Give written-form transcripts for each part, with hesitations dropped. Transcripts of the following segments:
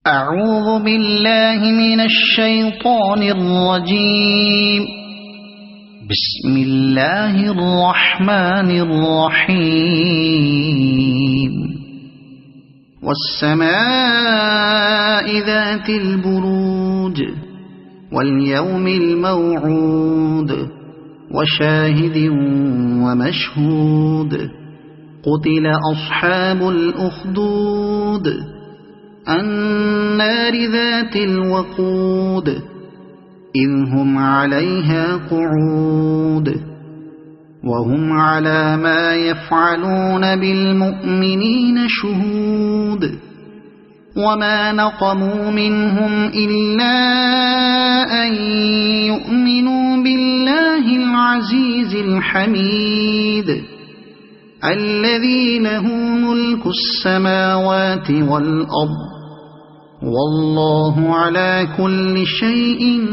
أعوذ بالله من الشيطان الرجيم. بسم الله الرحمن الرحيم. والسماء ذات البروج واليوم الموعود وشاهد ومشهود. قتل أصحاب الأخدود النار ذات الوقود إذ هم عليها قعود وهم على ما يفعلون بالمؤمنين شهود. وما نقموا منهم إلا أن يؤمنوا بالله العزيز الحميد الذي له ملك السماوات والأرض والله على كل شيء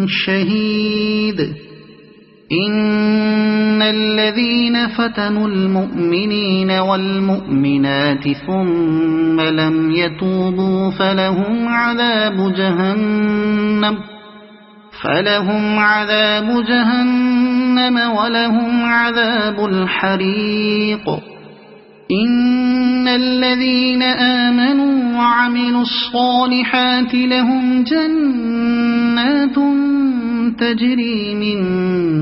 شهيد. إن الذين فتنوا المؤمنين والمؤمنات ثم لم يتوبوا فلهم عذاب جهنم ولهم عذاب الحريق. إن الذين آمنوا وعملوا الصالحات لهم جنات تجري من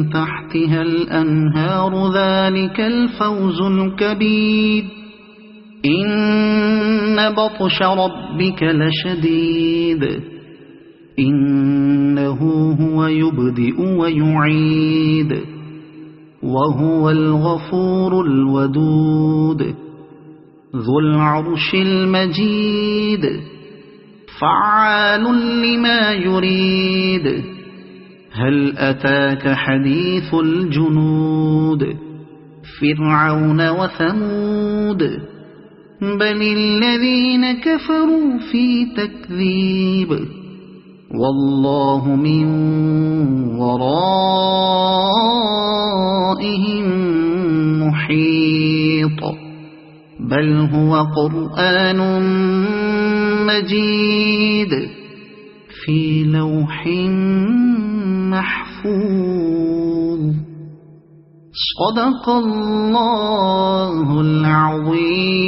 تحتها الأنهار ذلك الفوز الكبير. إن بطش ربك لشديد إنه هو يبدئ ويعيد وهو الغفور الودود ذو العرش المجيد فعال لما يريد. هل أتاك حديث الجنود فرعون وثمود بل الذين كفروا في تكذيب والله من ورائهم محيط. بل هو قرآن مجيد في لوح محفوظ. صدق الله العظيم.